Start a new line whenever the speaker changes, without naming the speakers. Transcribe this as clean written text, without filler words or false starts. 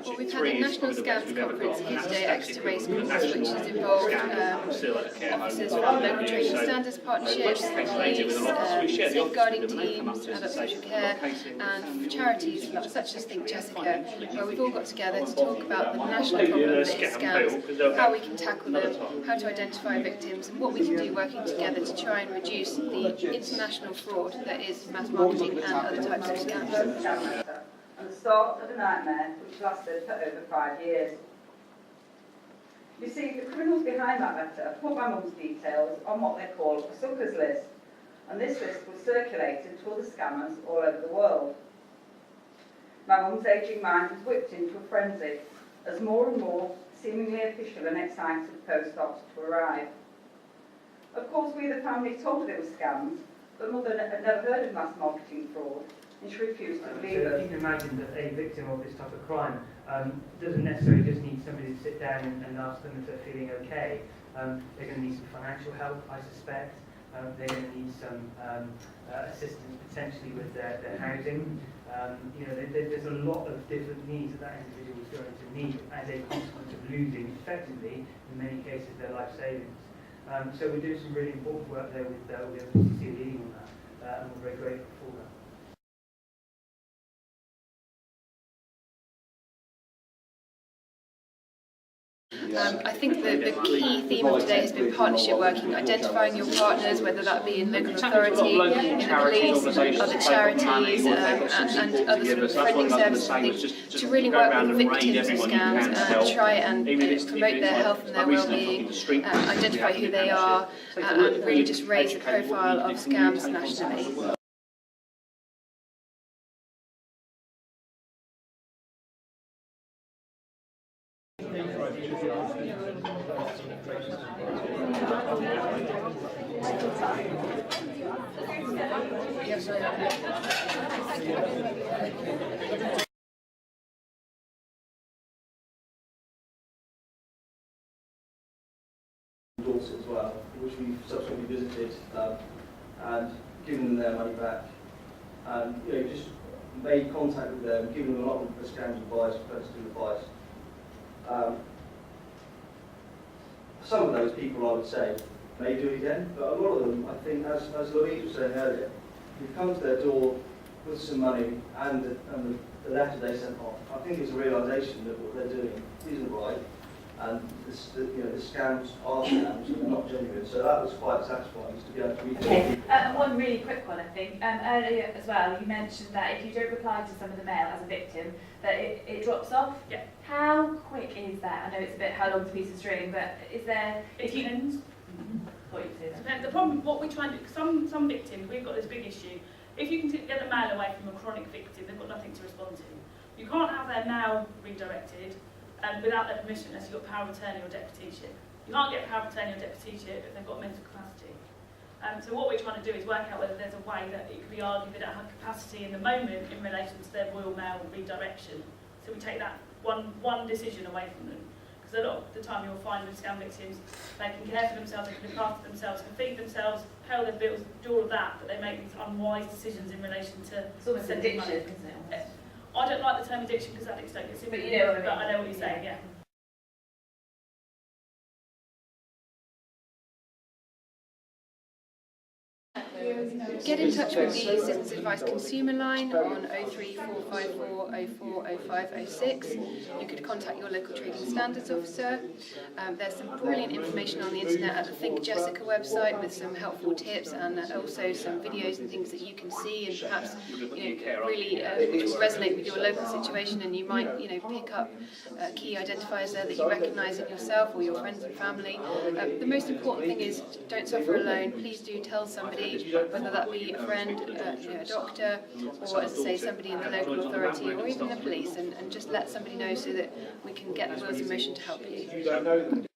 Well, we've had a National Scams Conference here today at Exeter Racecourse, which has involved officers from local trading standards partnerships, police, safeguarding teams, adult social care, and charities such as Think Jessica, where we've all got together to talk about the national problem that is scams, how we can tackle them, how to identify victims, and what we can do working together to try and reduce the international fraud that is mass marketing and other types of scams.
And the start of a nightmare which lasted for over 5 years. You see, the criminals behind that letter put my mum's details on what they call a suckers list, and this list was circulated to other scammers all over the world. My mum's ageing mind was whipped into a frenzy as more and more seemingly official and excited posts started to arrive. Of course, we the family told her they were scams, but Mother had never heard of mass marketing fraud, and she refused to believe us.
So you can imagine that a victim of this type of crime doesn't necessarily just need somebody to sit down and ask them if they're feeling okay. They're going to need some financial help, I suspect. They're going to need some assistance potentially with their housing. There's a lot of different needs that individual is going to need as a consequence of losing, effectively, in many cases, their life savings. So we're doing some really important work there with the PCC leading on that, and we're very grateful for that.
I think the key theme of today has been partnership working, identifying your partners, whether that be in local authority, in the police, other charities, and other sort of friendly services and things, to really work with victims of scams and try and promote their health and their well-being, identify who they are, and really just raise the profile of scams nationally.
As well, which we've subsequently visited and given them their money back, and just made contact with them, given them a lot of scams advice, personal advice. Some of those people, I would say, may do it again, but a lot of them, I think, as Louise was saying earlier, you've come to their door with some money and the letter they sent off. I think it's a realisation that what they're doing isn't right. And the scams are scams and they're not genuine. So that was quite satisfying, just to be able to read it.
Okay. One really quick one, I think. Earlier as well, you mentioned that if you don't reply to some of the mail as a victim, that it drops off.
Yeah.
How quick is that? I know it's a bit how long's a piece of string, but is there?
It depends.
What you say then?
The problem, what we try and do, some victims, we've got this big issue. If you can get the mail away from a chronic victim, they've got nothing to respond to. You can't have their mail redirected without their permission unless you've got power of attorney or deputyship. You can't get power of attorney or deputyship if they've got mental capacity. So what we're trying to do is work out whether there's a way that it could be argued they don't have capacity in the moment in relation to their Royal Mail redirection. So we take that one decision away from them. Because a lot of the time you'll find with scam victims, they can care for themselves, they can look after themselves, can feed themselves, pay all their bills, do all of that, but they make these unwise decisions in relation to sending money.
Isn't it?
I don't like the term addiction because addicts don't get symptoms,
but you know what I mean.
But I know what you're saying, yeah.
Get in touch with the Citizens Advice Consumer Line on 03454 040506. You could contact your local trading standards officer. There's some brilliant information on the internet at the Think Jessica website with some helpful tips and also some videos and things that you can see and perhaps really resonate with your local situation, and you might pick up key identifiers there that you recognise in yourself or your friends and family. The most important thing is don't suffer alone. Please do tell somebody, whether that be a friend, a doctor, or as I say, somebody in the local authority or even the police, and just let somebody know so that we can get the wheels in motion to help you.